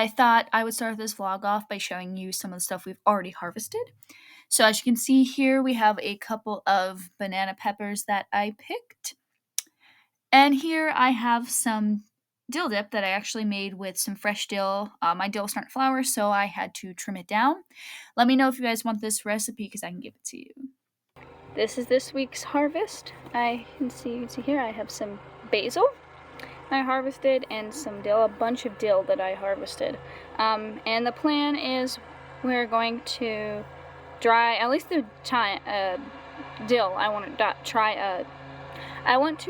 I thought I would start this vlog off by showing you some of the stuff we've already harvested. So as you can see here, we have a couple of banana peppers that I picked. And here I have some dill dip that I actually made with some fresh dill. My dill was starting to flower, so I had to trim it down. Let me know if you guys want this recipe because I can give it to you. This is this week's harvest. You can see here I have some basil I harvested and some dill, a bunch of dill that I harvested. And the plan is we're going to dry at least the dill. I want to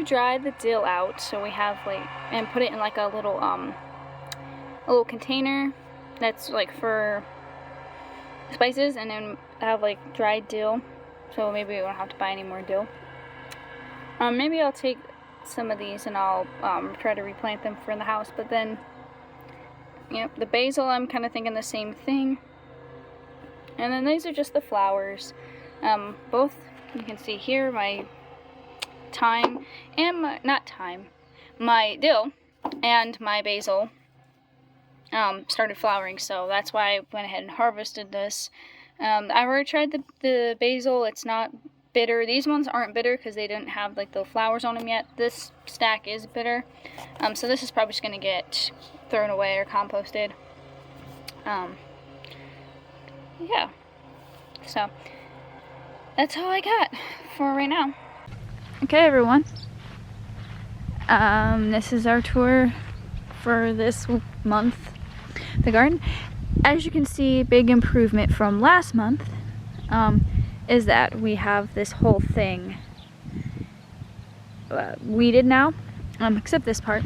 dry the dill out, so we have and put it in like a little container that's like for spices, and then have like dried dill, so maybe we won't have to buy any more dill. Maybe I'll take some of these and I'll try to replant them for in the house, but then the basil, I'm kind of thinking the same thing. And then these are just the flowers. Both, you can see here, my thyme and my dill and my basil started flowering, so that's why I went ahead and harvested this. I've already tried the basil. It's not bitter. These ones aren't bitter because they didn't have like the flowers on them yet. This stack is bitter, so this is probably just going to get thrown away or composted. Yeah, so that's all I got for right now. Okay, everyone, this is our tour for this month, the garden. As you can see, big improvement from last month is that we have this whole thing weeded now, except this part.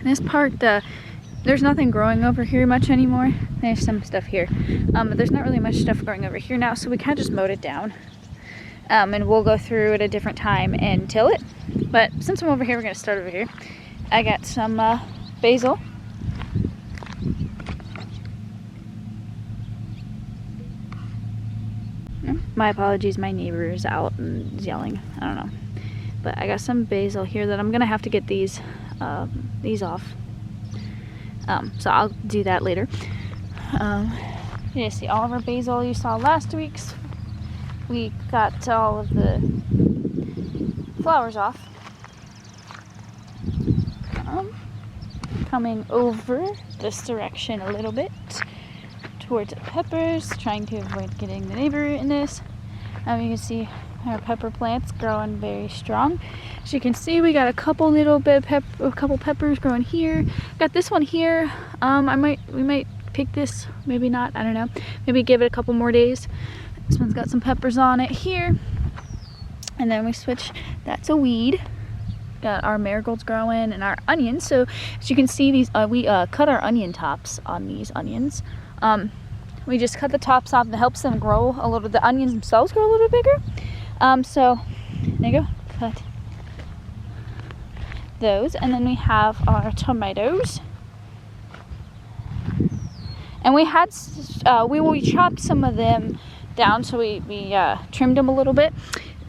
This part, there's nothing growing over here much anymore. There's some stuff here, but there's not really much stuff growing over here now, so we kind of just mowed it down. And we'll go through at a different time and till it. But since I'm over here, we're going to start over here. I got some basil. My apologies, my neighbor is out and yelling. I don't know. But I got some basil here that I'm going to have to get these off. So I'll do that later. You see all of our basil you saw last week's. We got all of the flowers off. Coming over this direction a little bit towards the peppers, trying to avoid getting the neighbor in this. You can see our pepper plants growing very strong. As you can see, we got a couple peppers growing here. Got this one here. We might pick this, maybe not. I don't know. Maybe give it a couple more days. This one's got some peppers on it here. And then we switch, that's a weed. Got our marigolds growing and our onions. So as you can see, these we cut our onion tops on these onions. We just cut the tops off, and it helps them grow a little. The onions themselves grow a little bit bigger. So there you go, cut those. And then we have our tomatoes. And we had, we chopped some of them down, so we trimmed them a little bit.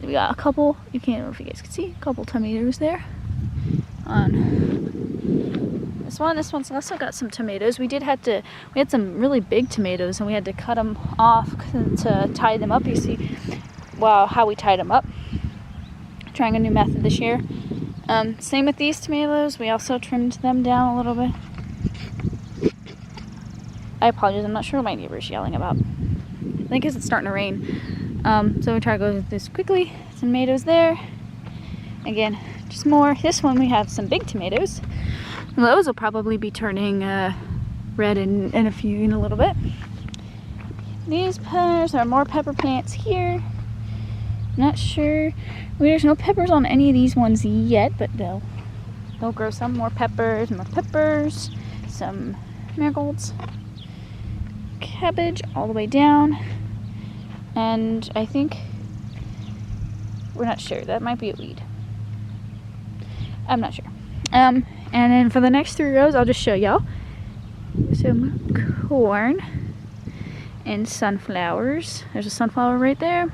We got a couple, you can't know if you guys can see, a couple tomatoes there on this one. This one's also got some tomatoes. We had some really big tomatoes, and we had to cut them off to tie them up. You see, wow, how we tied them up. Trying a new method this year. Same with these tomatoes. We also trimmed them down a little bit. I apologize, I'm not sure what my neighbor's yelling about. I think it's starting to rain. So we try to go through this quickly. Some tomatoes there. Again, just more. This one we have some big tomatoes. Those will probably be turning red in a little bit. These peppers are more pepper plants here. Not sure. There's no peppers on any of these ones yet, but they'll grow some more peppers, some marigolds, cabbage all the way down, and I think we're not sure. That might be a weed. I'm not sure. And then for the next 3 rows, I'll just show y'all some corn and sunflowers. There's a sunflower right there.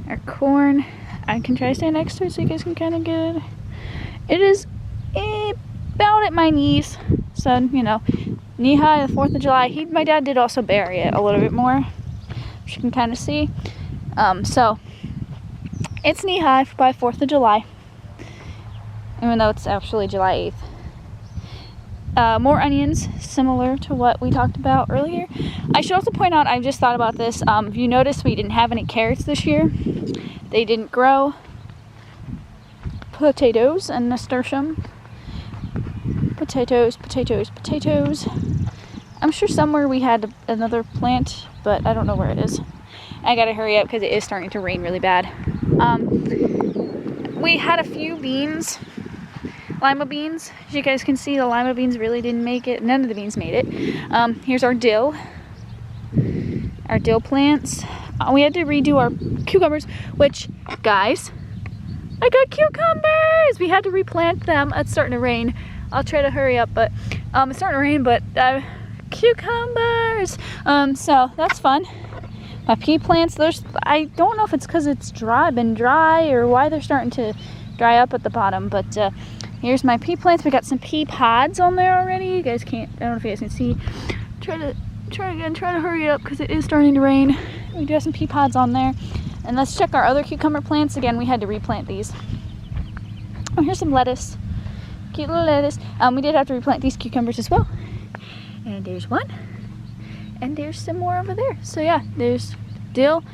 Our corn. I can try to stand next to it so you guys can kind of get it. It is about at my knees, so knee-high, the 4th of July. My dad did also bury it a little bit more, which you can kind of see. So it's knee-high by 4th of July, even though it's actually July 8th. More onions, similar to what we talked about earlier. I should also point out, I just thought about this, if you notice we didn't have any carrots this year. They didn't grow. Potatoes and nasturtium. Potatoes, potatoes, potatoes. I'm sure somewhere we had another plant, but I don't know where it is. I gotta hurry up because it is starting to rain really bad. We had a few beans. Lima beans. As you guys can see, the lima beans really didn't make it. None of the beans made it. Here's our dill. Our dill plants. We had to redo our cucumbers, which, guys, I got cucumbers! We had to replant them. It's starting to rain. I'll try to hurry up, but it's starting to rain, but cucumbers! So that's fun. My pea plants, I don't know if it's because it's been dry or why they're starting to dry up at the bottom, but here's my pea plants. We got some pea pods on there already. You guys can't, I don't know if you guys can see. Try to hurry up because it is starting to rain. We do have some pea pods on there. And let's check our other cucumber plants. Again, we had to replant these. Oh, here's some lettuce. Cute little lettuce. We did have to replant these cucumbers as well. And there's one. And there's some more over there. So yeah, there's dill.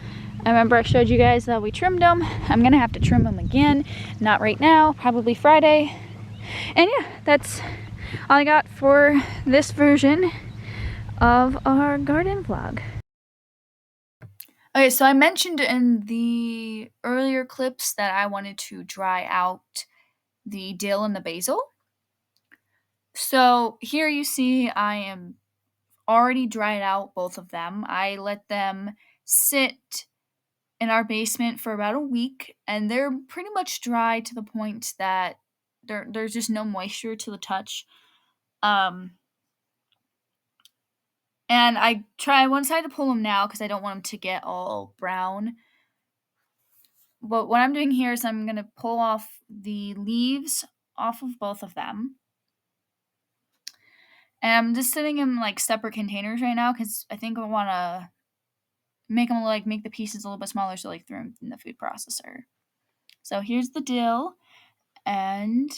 I remember I showed you guys that we trimmed them. I'm gonna have to trim them again. Not right now, probably Friday. And yeah, that's all I got for this version of our garden vlog. Okay, so I mentioned in the earlier clips that I wanted to dry out the dill and the basil. So here you see I am already dried out both of them. I let them sit in our basement for about a week, and they're pretty much dry to the point that there's just no moisture to the touch. And I decided to pull them now because I don't want them to get all brown. But what I'm doing here is I'm going to pull off the leaves off of both of them. And I'm just sitting in like separate containers right now because I think I want to make the pieces a little bit smaller, so throw them in the food processor. So here's the dill, and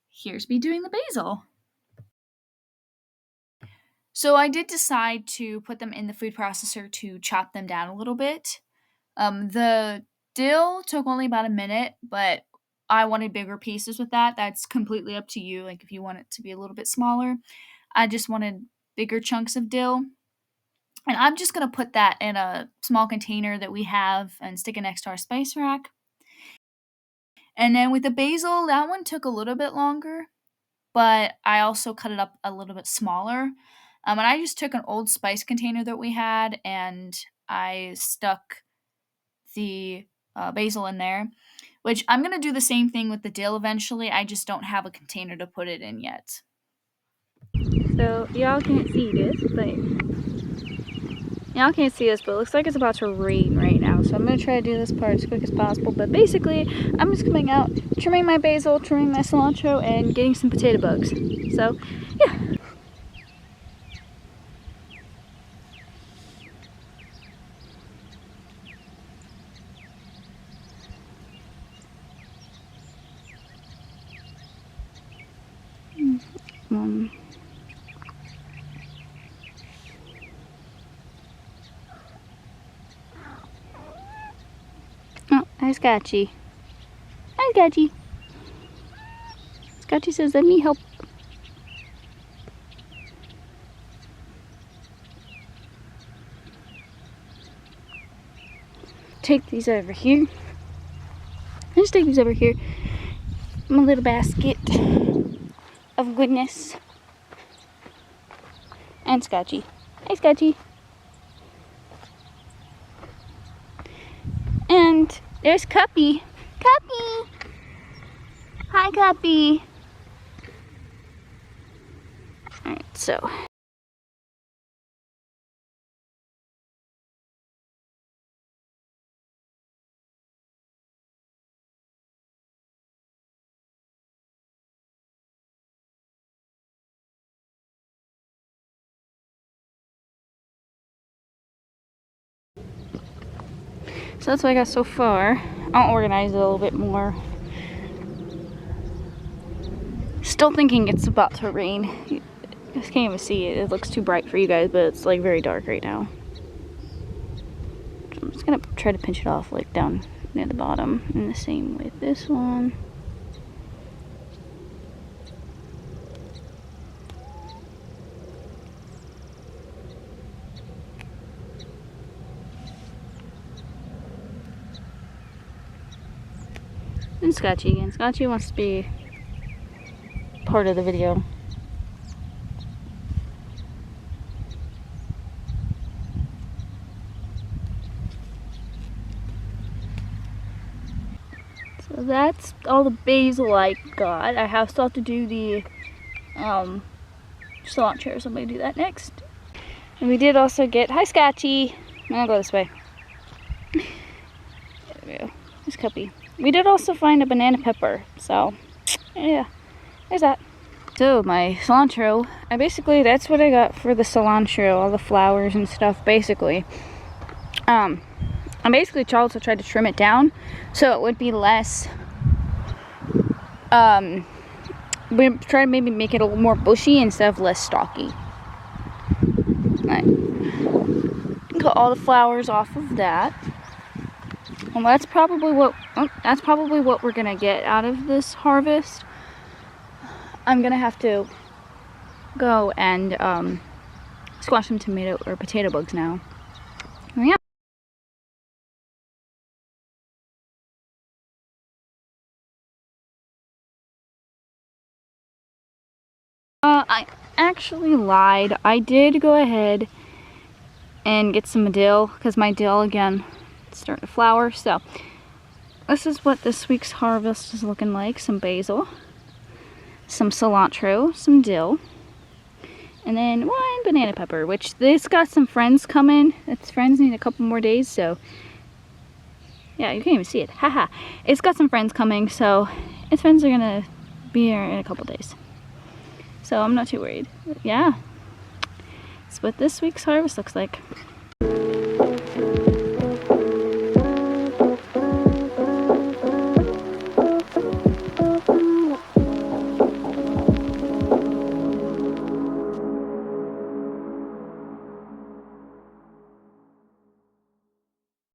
here's me doing the basil. So I did decide to put them in the food processor to chop them down a little bit. The dill took only about a minute, but I wanted bigger pieces with that. That's completely up to you. Like if you want it to be a little bit smaller, I just wanted bigger chunks of dill. And I'm just going to put that in a small container that we have and stick it next to our spice rack. And then with the basil, that one took a little bit longer, but I also cut it up a little bit smaller. And I just took an old spice container that we had and I stuck the basil in there, which I'm going to do the same thing with the dill eventually. I just don't have a container to put it in yet. So y'all can't see this, but it looks like it's about to rain right now. So I'm going to try to do this part as quick as possible. But basically, I'm just coming out, trimming my basil, trimming my cilantro, and getting some potato bugs. So, yeah. Oh, hi Scotchy. Hi Scotchy. Scotchy says, let me help. Take these over here. Let's take these over here. My little basket of goodness. And Scotchy. Hi Scotchy. And there's Cuppy. Cuppy! Hi Cuppy! Alright, so So that's what I got so far. I'll organize it a little bit more. Still thinking it's about to rain. You just can't even see it. It looks too bright for you guys, but it's like very dark right now. I'm just gonna try to pinch it off like down near the bottom. And the same with this one. And Scotchy again. Scotchy wants to be part of the video. So that's all the basil I got. I still have to do the cilantro, so I'm gonna do that next. And we did also get, hi Scotchy. I'm gonna go this way. There we go. There's Cuppy. We did also find a banana pepper, so yeah, there's that. So my cilantro, that's what I got for the cilantro, all the flowers and stuff, basically. I basically also tried to trim it down so it would be less, we tried to maybe make it a little more bushy instead of less stocky. Right. Cut all the flowers off of that. Well, that's probably what we're gonna get out of this harvest. I'm gonna have to go and squash some tomato or potato bugs now. Yeah. I actually lied. I did go ahead and get some dill because my dill again starting to flower. So this is what this week's harvest is looking like. Some basil, some cilantro, some dill, and then one banana pepper, which this got some friends coming. Its friends need a couple more days, so yeah, you can't even see it. Haha. It's got some friends coming, so its friends are gonna be here in a couple days. So I'm not too worried. But yeah, that's what this week's harvest looks like.